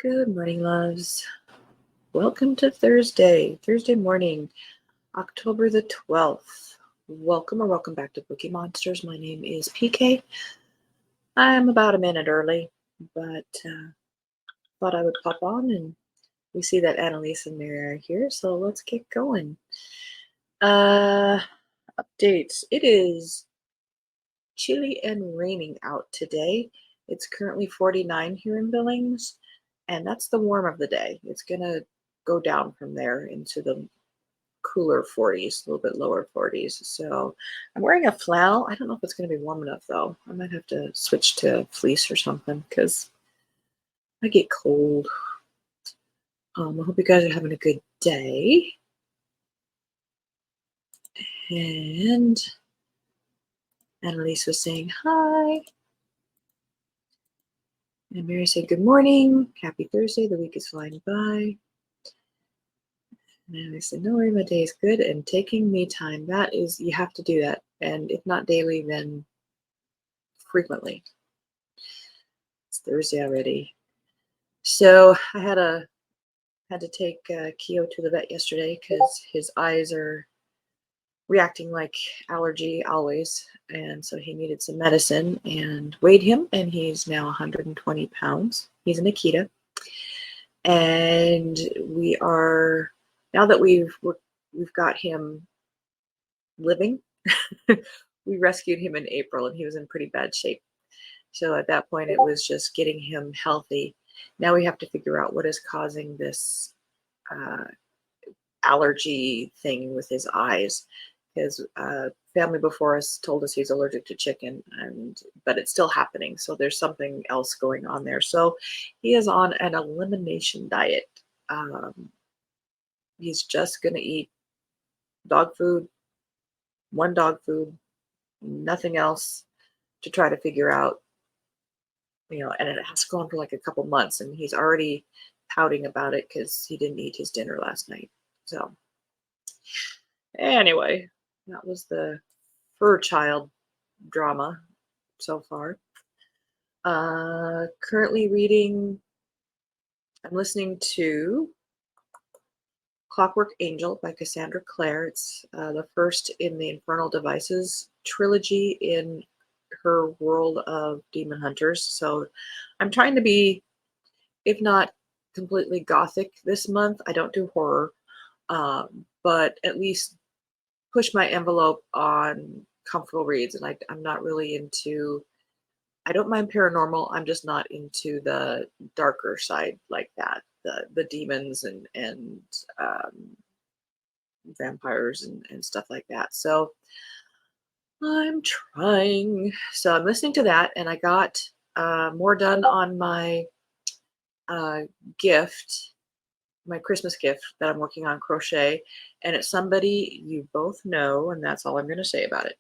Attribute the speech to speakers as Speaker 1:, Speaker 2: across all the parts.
Speaker 1: Good morning, loves. Welcome to Thursday morning, October the 12th. Welcome back to Bookeemonsters. My name is PK. I'm about a minute early, but thought I would pop on, and we see that Annalise and Mary are here, so let's get going. Updates. It is chilly and raining out today. It's currently 49 here in Billings, and that's the warm of the day. It's gonna go down from there into the cooler 40s, a little bit lower 40s. So I'm wearing a flannel. I don't know if it's gonna be warm enough though. I might have to switch to fleece or something because I get cold. I hope you guys are having a good day. And Annalise was saying hi. And Mary said, good morning. Happy Thursday. The week is flying by. And I said, no worry, my day is good and taking me time. That is, you have to do that. And if not daily, then frequently. It's Thursday already. So I had to take Keo to the vet yesterday because his eyes are reacting like allergy always. And so he needed some medicine and weighed him, and he's now 120 pounds. He's an Akita. And we are, now that we've got him living, we rescued him in April and he was in pretty bad shape. So at that point, it was just getting him healthy. Now we have to figure out what is causing this allergy thing with his eyes, because family before us told us he's allergic to chicken, but it's still happening. So there's something else going on there. So he is on an elimination diet. He's just going to eat dog food, one dog food, nothing else, to try to figure out, and it has to go on for like a couple months, and he's already pouting about it because he didn't eat his dinner last night. So anyway, that was the fur child drama so far. Currently I'm listening to Clockwork Angel by Cassandra Clare. It's the first in the Infernal Devices trilogy in her world of demon hunters. So I'm trying to be, if not completely gothic this month. I don't do horror, but at least push my envelope on comfortable reads. And I'm not really into, I don't mind paranormal. I'm just not into the darker side like that, the demons and vampires and stuff like that. So I'm trying. So I'm listening to that, and I got more done on my gift, my Christmas gift that I'm working on, crochet, and it's somebody you both know, and that's all I'm going to say about it.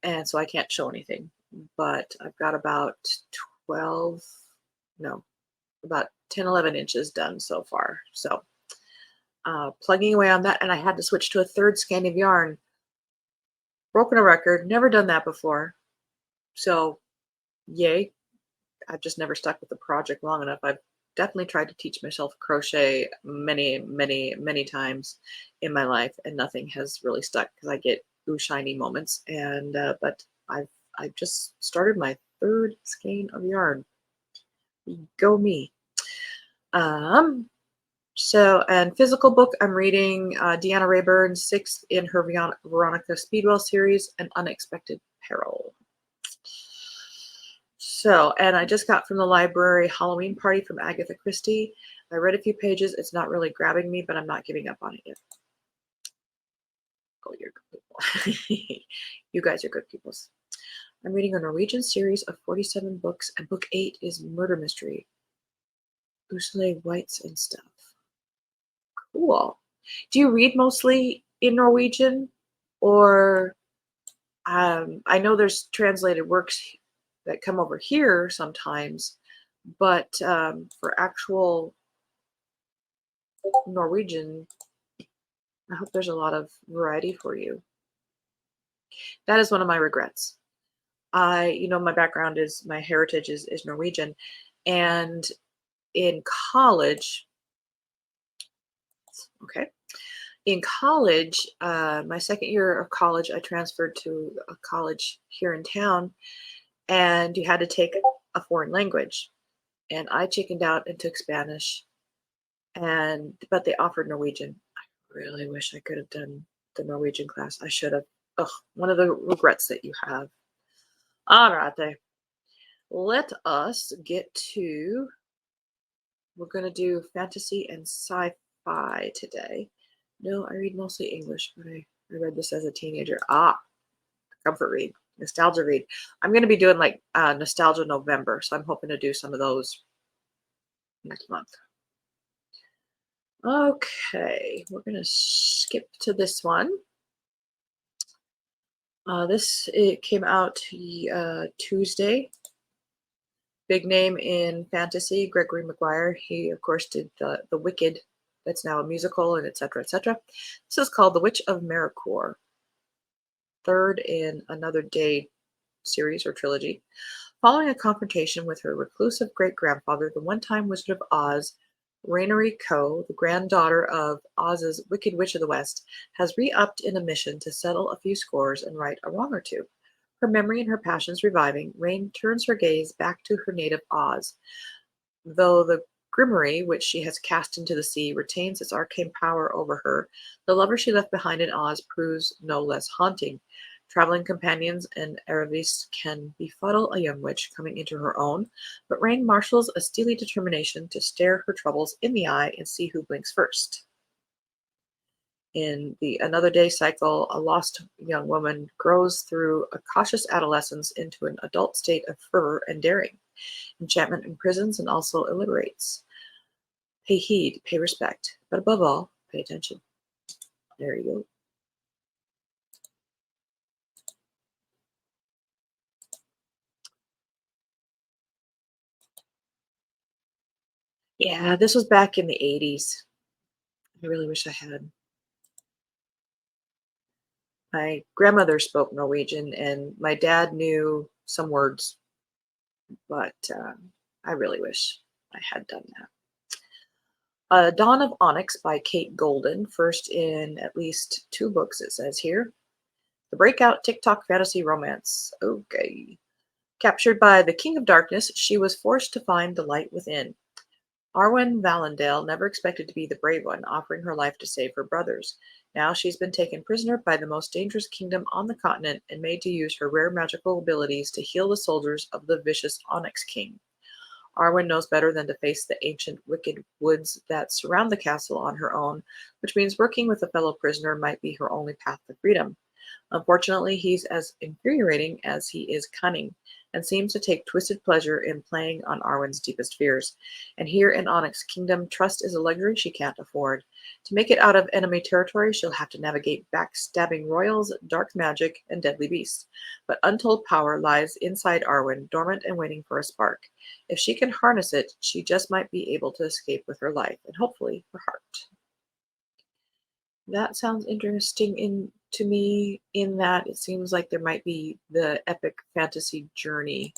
Speaker 1: And so I can't show anything, but I've got about 10, 11 inches done so far. So plugging away on that, and I had to switch to a third skein of yarn. Broken a record, never done that before. So yay. I've just never stuck with the project long enough. I've definitely tried to teach myself crochet many times in my life, and nothing has really stuck because I get ooh shiny moments. And but I've just started my third skein of yarn. Go me. So, and physical book, I'm reading Deanna Rayburn's sixth in her Veronica Speedwell series, An Unexpected Peril. So, and I just got from the library Halloween Party from Agatha Christie. I read a few pages. It's not really grabbing me, but I'm not giving up on it yet. Oh, you're good people. You guys are good peoples. I'm reading a Norwegian series of 47 books, and book 8 is Murder Mystery. Ursula Whites and stuff. Cool. Do you read mostly in Norwegian, or I know there's translated works that come over here sometimes, but for actual Norwegian, I hope there's a lot of variety for you. That is one of my regrets. My background is, my heritage is Norwegian, and in college, okay, in college, my second year of college, I transferred to a college here in town, and you had to take a foreign language. And I chickened out and took Spanish, and but they offered Norwegian. I really wish I could have done the Norwegian class. I should have. Ugh, one of the regrets that you have. All right, let us get to. We're going to do fantasy and sci-fi today. No, I read mostly English, but I read this as a teenager. Comfort read, nostalgia read. I'm going to be doing like Nostalgia November, so I'm hoping to do some of those next month. Okay, we're going to skip to this one. It came out Tuesday. Big name in fantasy, Gregory Maguire. He, of course, did the Wicked. That's now a musical, and etc. etc. This is called The Witch of Merricourt. Third in Another Day series or trilogy. Following a confrontation with her reclusive great-grandfather, the one-time Wizard of Oz, Rainery Co., the granddaughter of Oz's Wicked Witch of the West, has re-upped in a mission to settle a few scores and right a wrong or two. Her memory and her passions reviving, Rain turns her gaze back to her native Oz. Though the grimoire which she has cast into the sea retains its arcane power over her, the lover she left behind in Oz proves no less haunting. Traveling companions and Aravis can befuddle a young witch coming into her own, but Rain marshals a steely determination to stare her troubles in the eye and see who blinks first. In the Another Day cycle, a lost young woman grows through a cautious adolescence into an adult state of fervor and daring. Enchantment imprisons and also liberates. Pay heed, pay respect, but above all, pay attention. There you go. Yeah, this was back in the 80s. I really wish I had. My grandmother spoke Norwegian, and my dad knew some words, but I really wish I had done that. Dawn of Onyx by Kate Golden, first in at least 2 books, it says here. The breakout TikTok fantasy romance. Okay. Captured by the King of Darkness, she was forced to find the light within. Arwen Valendale never expected to be the brave one, offering her life to save her brothers. Now she's been taken prisoner by the most dangerous kingdom on the continent and made to use her rare magical abilities to heal the soldiers of the vicious Onyx King. Arwen knows better than to face the ancient wicked woods that surround the castle on her own, which means working with a fellow prisoner might be her only path to freedom. Unfortunately, he's as infuriating as he is cunning, and seems to take twisted pleasure in playing on Arwen's deepest fears. And here in Onyx Kingdom, trust is a luxury she can't afford. To make it out of enemy territory, she'll have to navigate backstabbing royals, dark magic, and deadly beasts. But untold power lies inside Arwen, dormant and waiting for a spark. If she can harness it, she just might be able to escape with her life, and hopefully her heart. That sounds interesting to me in that it seems like there might be the epic fantasy journey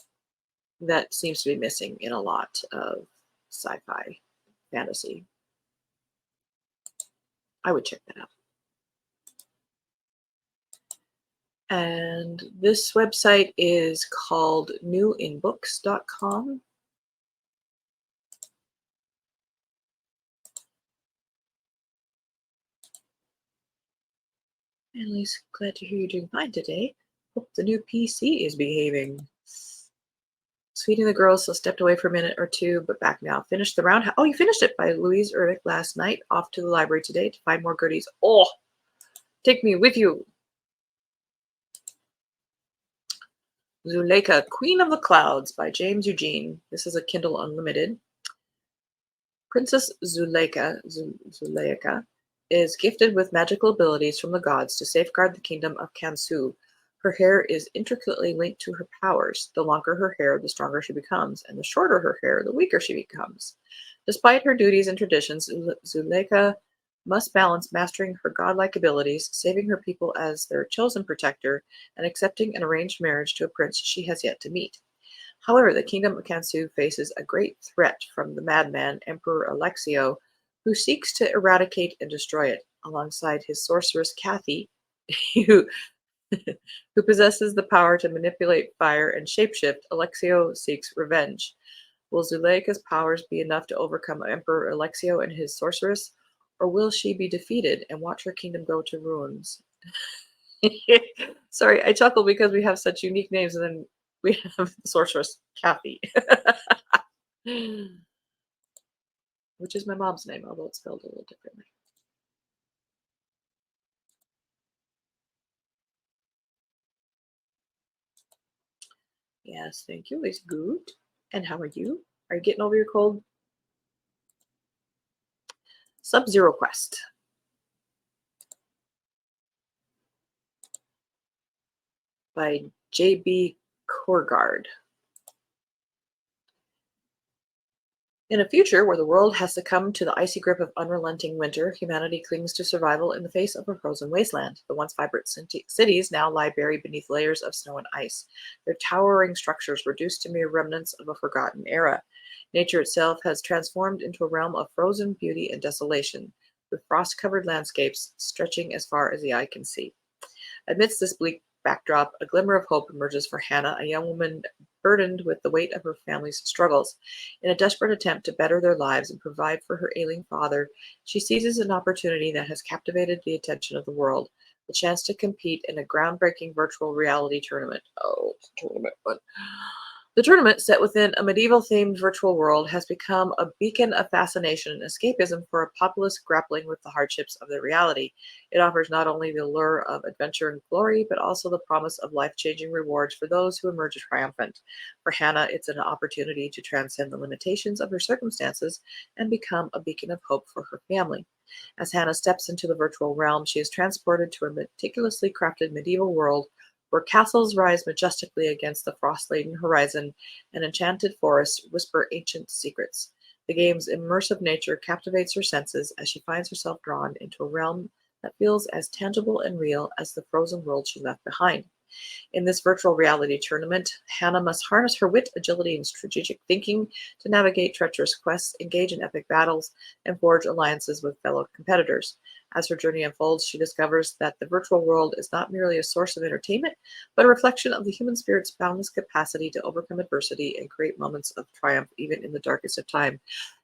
Speaker 1: that seems to be missing in a lot of sci-fi fantasy. I would check that out. And this website is called newinbooks.com. Annalise, glad to hear you're doing fine today. Hope the new PC is behaving. Sweeting the Girls, so stepped away for a minute or two, but back now. Finished the Roundhouse. Oh, you finished it by Louise Erdrich last night. Off to the library today to find more goodies. Oh, take me with you. Zuleika, Queen of the Clouds by James Eugene. This is a Kindle Unlimited. Princess Zuleika is gifted with magical abilities from the gods to safeguard the kingdom of Kansu. Her hair is intricately linked to her powers. The longer her hair, the stronger she becomes, and the shorter her hair, the weaker she becomes. Despite her duties and traditions, Zuleika must balance mastering her godlike abilities, saving her people as their chosen protector, and accepting an arranged marriage to a prince she has yet to meet. However, the kingdom of Kansu faces a great threat from the madman Emperor Alexio, who seeks to eradicate and destroy it, alongside his sorceress Kathy, who, who possesses the power to manipulate fire and shapeshift. Alexio seeks revenge. Will Zuleika's powers be enough to overcome Emperor Alexio and his sorceress, or will she be defeated and watch her kingdom go to ruins? Sorry, I chuckle because we have such unique names, and then we have the sorceress Kathy, which is my mom's name, although it's spelled a little differently. Yes, thank you. It's good. And how are you? Are you getting over your cold? Sub-Zero Quest by J.B. Korgard. In a future where the world has succumbed to the icy grip of unrelenting winter, humanity clings to survival in the face of a frozen wasteland. The once vibrant cities now lie buried beneath layers of snow and ice, their towering structures reduced to mere remnants of a forgotten era. Nature itself has transformed into a realm of frozen beauty and desolation, with frost-covered landscapes stretching as far as the eye can see. Amidst this bleak backdrop, a glimmer of hope emerges for Hannah, a young woman burdened with the weight of her family's struggles. In a desperate attempt to better their lives and provide for her ailing father, she seizes an opportunity that has captivated the attention of the world, the chance to compete in a groundbreaking virtual reality tournament. Oh, it's a tournament, but the tournament, set within a medieval-themed virtual world, has become a beacon of fascination and escapism for a populace grappling with the hardships of their reality. It offers not only the allure of adventure and glory, but also the promise of life-changing rewards for those who emerge triumphant. For Hannah, it's an opportunity to transcend the limitations of her circumstances and become a beacon of hope for her family. As Hannah steps into the virtual realm, she is transported to a meticulously crafted medieval world where castles rise majestically against the frost-laden horizon and enchanted forests whisper ancient secrets. The game's immersive nature captivates her senses as she finds herself drawn into a realm that feels as tangible and real as the frozen world she left behind. In this virtual reality tournament, Hannah must harness her wit, agility, and strategic thinking to navigate treacherous quests, engage in epic battles, and forge alliances with fellow competitors. As her journey unfolds, she discovers that the virtual world is not merely a source of entertainment, but a reflection of the human spirit's boundless capacity to overcome adversity and create moments of triumph even in the darkest of time.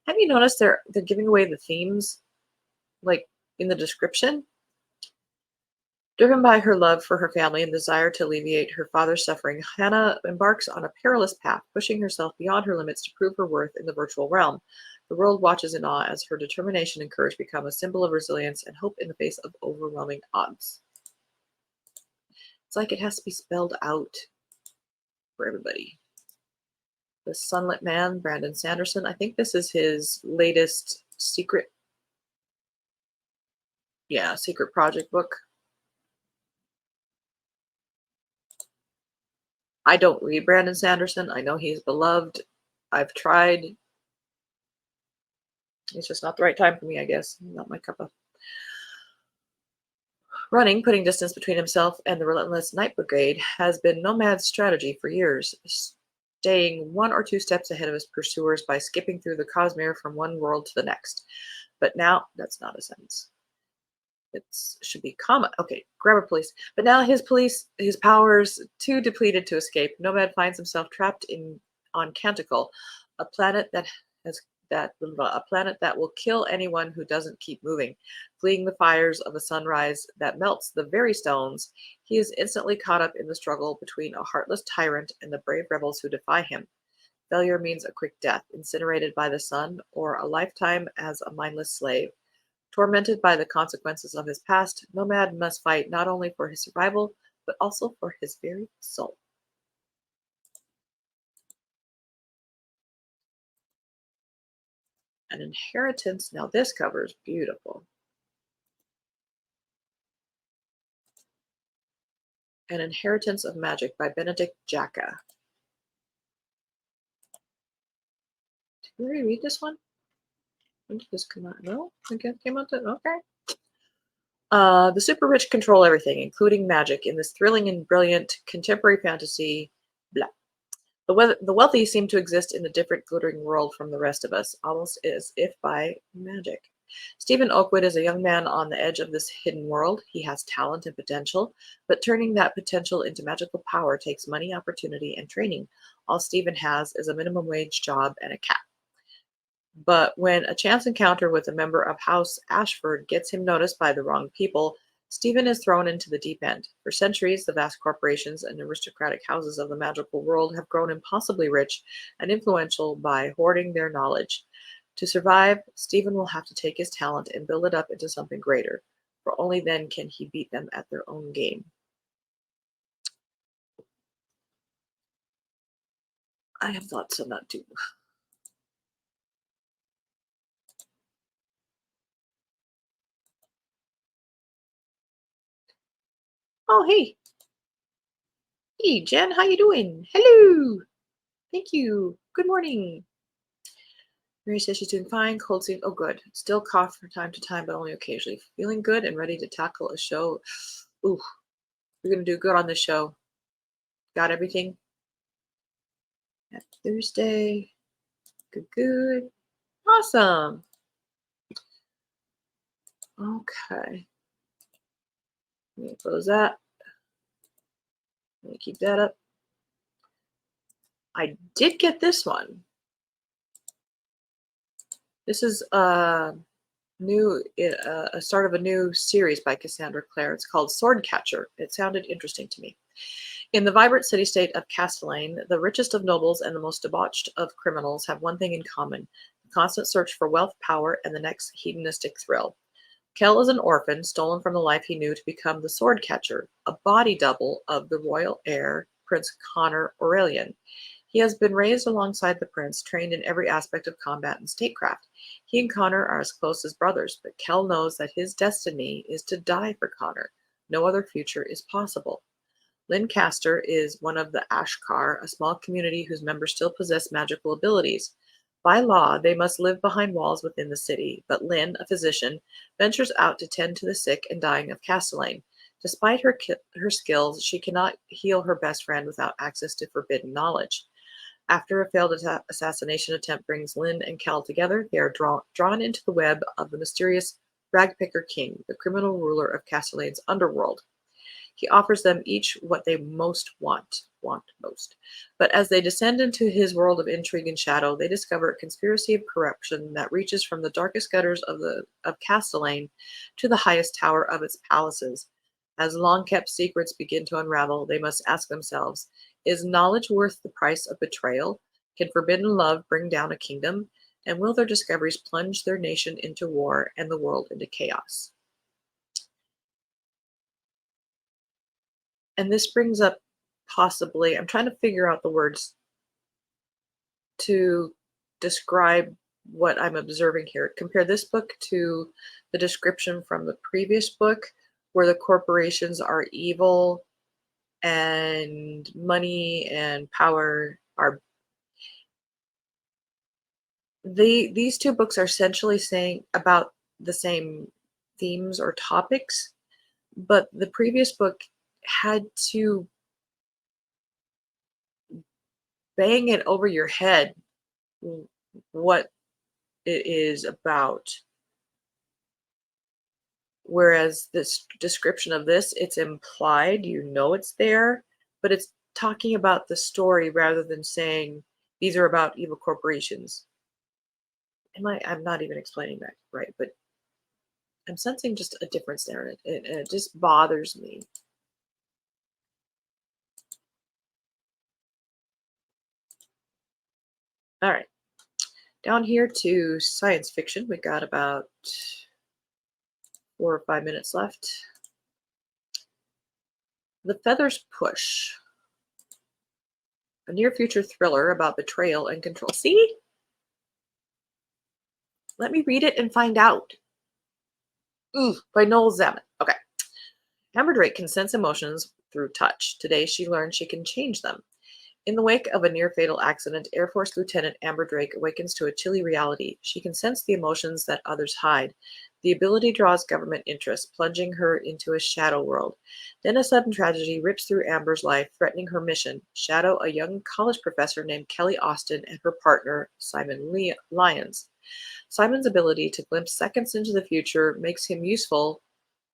Speaker 1: Have you noticed they're giving away the themes like in the description? Driven by her love for her family and desire to alleviate her father's suffering, Hannah embarks on a perilous path, pushing herself beyond her limits to prove her worth in the virtual realm. The world watches in awe as her determination and courage become a symbol of resilience and hope in the face of overwhelming odds. It's like it has to be spelled out for everybody. The Sunlit Man, Brandon Sanderson. I think this is his latest secret project book. I don't read Brandon Sanderson. I know he's beloved. I've tried. It's just not the right time for me, I guess. Not my cup of running. Putting distance between himself and the relentless Night Brigade has been Nomad's strategy for years, staying one or two steps ahead of his pursuers by skipping through the Cosmere from one world to the next. But now, that's not a sentence. It should be comma. Okay, grammar police. But now his powers too depleted to escape. Nomad finds himself trapped on Canticle, a planet that has a planet that will kill anyone who doesn't keep moving. Fleeing the fires of a sunrise that melts the very stones, he is instantly caught up in the struggle between a heartless tyrant and the brave rebels who defy him. Failure means a quick death, incinerated by the sun, or a lifetime as a mindless slave. Tormented by the consequences of his past, Nomad must fight not only for his survival, but also for his very soul. An inheritance. Now this cover is beautiful. An Inheritance of Magic by Benedict Jacka. Did we reread this one? When did this come out? No? I guess it came out okay. The super rich control everything, including magic, in this thrilling and brilliant contemporary fantasy. Blah. The wealthy seem to exist in a different glittering world from the rest of us, almost as if by magic. Stephen Oakwood is a young man on the edge of this hidden world. He has talent and potential, but turning that potential into magical power takes money, opportunity, and training. All Stephen has is a minimum wage job and a cat. But when a chance encounter with a member of House Ashford gets him noticed by the wrong people, Stephen is thrown into the deep end. For centuries, the vast corporations and aristocratic houses of the magical world have grown impossibly rich and influential by hoarding their knowledge. To survive, Stephen will have to take his talent and build it up into something greater, for only then can he beat them at their own game. I have thoughts on that too. Oh, hey. Hey, Jen, how you doing? Hello. Thank you. Good morning. Mary says she's doing fine. Cold seems, oh, good. Still cough from time to time, but only occasionally. Feeling good and ready to tackle a show. Ooh, we're going to do good on this show. Got everything? Happy Thursday. Good, good. Awesome. Okay. Let me close that. Let me keep that up. I did get this one. This is a start of a new series by Cassandra Clare. It's called Swordcatcher. It sounded interesting to me. In the vibrant city-state of Castellane, the richest of nobles and the most debauched of criminals have one thing in common: the constant search for wealth, power, and the next hedonistic thrill. Kell is an orphan, stolen from the life he knew to become the sword-catcher, a body double of the royal heir, Prince Connor Aurelian. He has been raised alongside the prince, trained in every aspect of combat and statecraft. He and Connor are as close as brothers, but Kell knows that his destiny is to die for Connor. No other future is possible. Lancaster is one of the Ashkar, a small community whose members still possess magical abilities. By law, they must live behind walls within the city, but Lynn, a physician, ventures out to tend to the sick and dying of Castellane. Despite her skills, she cannot heal her best friend without access to forbidden knowledge. After a failed assassination attempt brings Lynn and Cal together, they are drawn into the web of the mysterious Ragpicker King, the criminal ruler of Castellane's underworld. He offers them each what they most want most. But as they descend into his world of intrigue and shadow, they discover a conspiracy of corruption that reaches from the darkest gutters of Castellane to the highest tower of its palaces. As long-kept secrets begin to unravel, they must ask themselves, is knowledge worth the price of betrayal? Can forbidden love bring down a kingdom? And will their discoveries plunge their nation into war and the world into chaos? And this brings up possibly, I'm trying to figure out the words to describe what I'm observing here. Compare this book to the description from the previous book, where the corporations are evil and money and power are. These two books are essentially saying about the same themes or topics, but the previous book had to bang it over your head what it is about. Whereas this description of this, it's implied, you know it's there, but it's talking about the story rather than saying these are about evil corporations. I'm not even explaining that right, but I'm sensing just a difference there, and it just bothers me. All right, down here to science fiction. We got about 4 or 5 minutes left. The Feathers Push, a near future thriller about betrayal and control. See? Let me read it and find out. Ooh, by Noel Zeman. Okay. Amber Drake can sense emotions through touch. Today, she learned she can change them. In the wake of a near-fatal accident, Air Force Lieutenant Amber Drake awakens to a chilly reality. She can sense the emotions that others hide. The ability draws government interest, plunging her into a shadow world. Then a sudden tragedy rips through Amber's life, threatening her mission: shadow a young college professor named Kelly Austin and her partner, Simon Lyons. Simon's ability to glimpse seconds into the future makes him useful,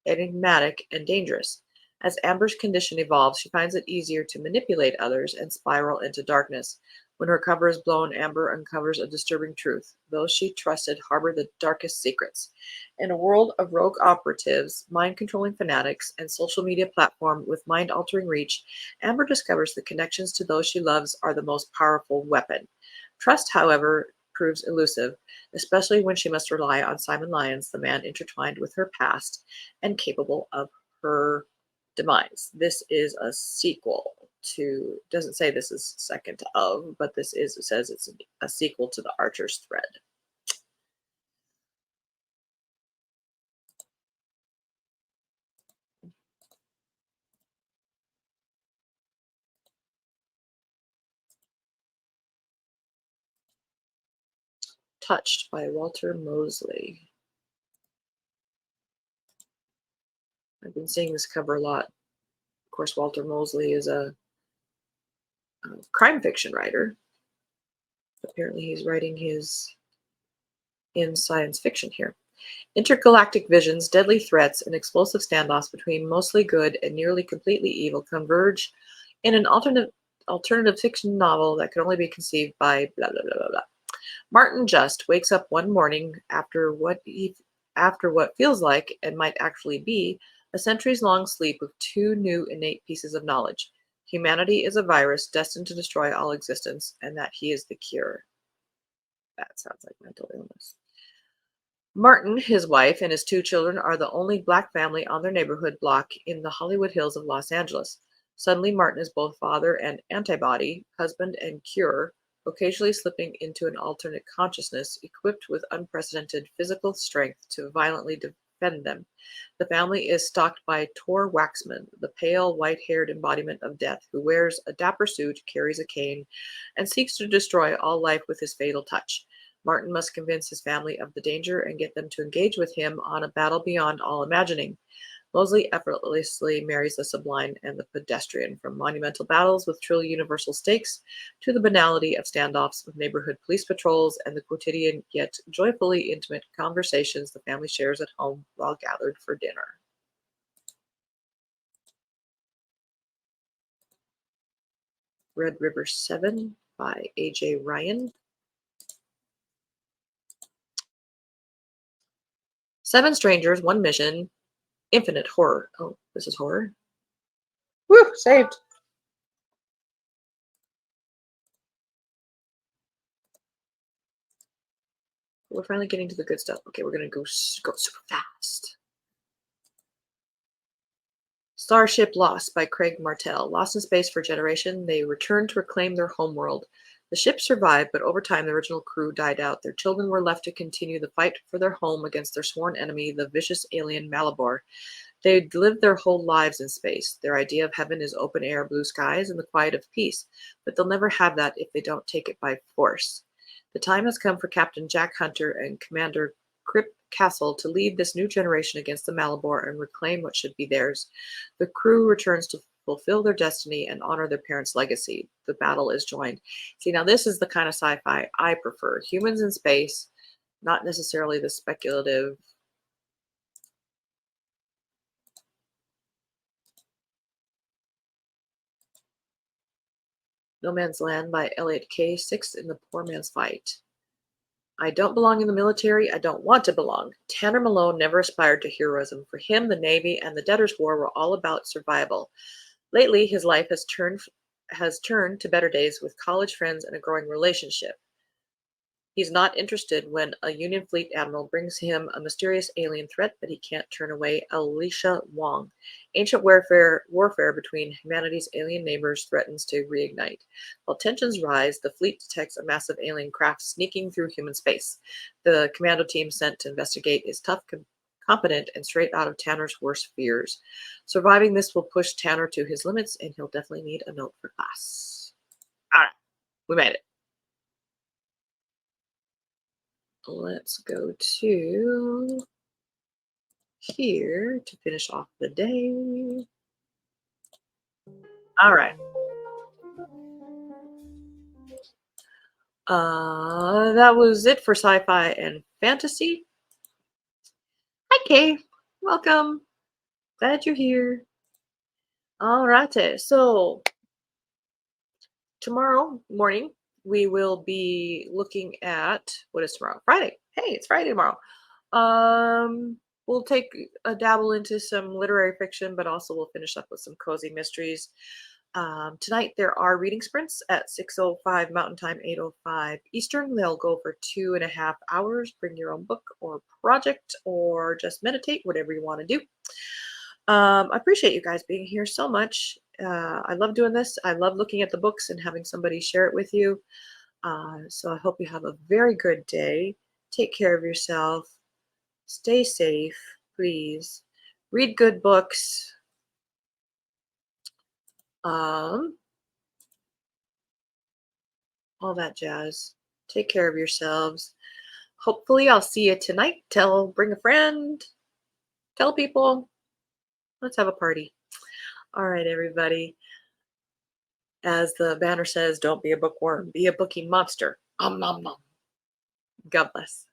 Speaker 1: enigmatic, and dangerous. As Amber's condition evolves, she finds it easier to manipulate others and spiral into darkness. When her cover is blown, Amber uncovers a disturbing truth. Those she trusted harbor the darkest secrets. In a world of rogue operatives, mind controlling fanatics, and social media platform with mind altering reach, Amber discovers the connections to those she loves are the most powerful weapon. Trust, however, proves elusive, especially when she must rely on Simon Lyons, the man intertwined with her past and capable of her demise. This is a sequel to, doesn't say this is second of, but this is, it says it's a sequel to the Archer's Thread. Touched by Walter Mosley. I've been seeing this cover a lot. Of course, Walter Mosley is a crime fiction writer. Apparently, he's writing his in science fiction here. Intergalactic visions, deadly threats, and explosive standoffs between mostly good and nearly completely evil converge in an alternative fiction novel that can only be conceived by blah blah blah blah blah. Martin Just wakes up one morning after what feels like and might actually be a centuries-long sleep with two new innate pieces of knowledge. Humanity is a virus destined to destroy all existence, and that he is the cure. That sounds like mental illness. Martin, his wife, and his two children are the only black family on their neighborhood block in the Hollywood Hills of Los Angeles. Suddenly, Martin is both father and antibody, husband and cure, occasionally slipping into an alternate consciousness, equipped with unprecedented physical strength to violently defend them. The family is stalked by Tor Waxman, the pale, white-haired embodiment of death, who wears a dapper suit, carries a cane, and seeks to destroy all life with his fatal touch. Martin must convince his family of the danger and get them to engage with him on a battle beyond all imagining. Mosley effortlessly marries the sublime and the pedestrian, from monumental battles with truly universal stakes to the banality of standoffs with neighborhood police patrols and the quotidian yet joyfully intimate conversations the family shares at home while gathered for dinner. Red River 7 by A.J. Ryan. 7 strangers, 1 mission, infinite horror. Oh, this is horror. Woo, saved. We're finally getting to the good stuff. Okay, we're gonna go super fast. Starship Lost by Craig Martell. Lost in space for a generation, they return to reclaim their homeworld. The ship survived, but over time the original crew died out. Their children were left to continue the fight for their home against their sworn enemy, the vicious alien Malibor. They'd lived their whole lives in space. Their idea of heaven is open air, blue skies, and the quiet of peace. But they'll never have that if they don't take it by force. The time has come for Captain Jack Hunter and Commander Crip Castle to lead this new generation against the Malibor and reclaim what should be theirs. The crew returns to fulfill their destiny and honor their parents' legacy. The battle is joined. See, now this is the kind of sci-fi I prefer. Humans in space, not necessarily the speculative. No Man's Land by Elliot Kay, 6th in the Poor Man's Fight. I don't belong in the military. I don't want to belong. Tanner Malone never aspired to heroism. For him, the Navy and the Debtors' War were all about survival. Lately, his life has turned to better days with college friends and a growing relationship. He's not interested when a Union Fleet admiral brings him a mysterious alien threat that he can't turn away. Alicia Wong. Ancient warfare between humanity's alien neighbors threatens to reignite. While tensions rise, the fleet detects a massive alien craft sneaking through human space. The commando team sent to investigate is tough, competent, and straight out of Tanner's worst fears. Surviving this will push Tanner to his limits, and he'll definitely need a note for class. All right, we made it. Let's go to here to finish off the day. All right. That was it for sci-fi and fantasy. Hi, Kay. Welcome. Glad you're here. All right. So tomorrow morning we will be looking at what is tomorrow? Friday. Hey, it's Friday tomorrow. Um, we'll take a dabble into some literary fiction, but also we'll finish up with some cozy mysteries. Tonight there are reading sprints at 6:05 Mountain Time, 8:05 Eastern. They'll go for 2.5 hours. Bring your own book or project, or just meditate, whatever you want to do. I appreciate you guys being here so much. I love doing this. I love looking at the books and having somebody share it with you. So I hope you have a very good day. Take care of yourself. Stay safe, please. Read good books. Um, all that jazz. Take care of yourselves. Hopefully, I'll see you tonight. Bring a friend. Tell people. Let's have a party. All right, everybody. As the banner says, don't be a bookworm, be a bookie monster. Nom nom nom. God bless.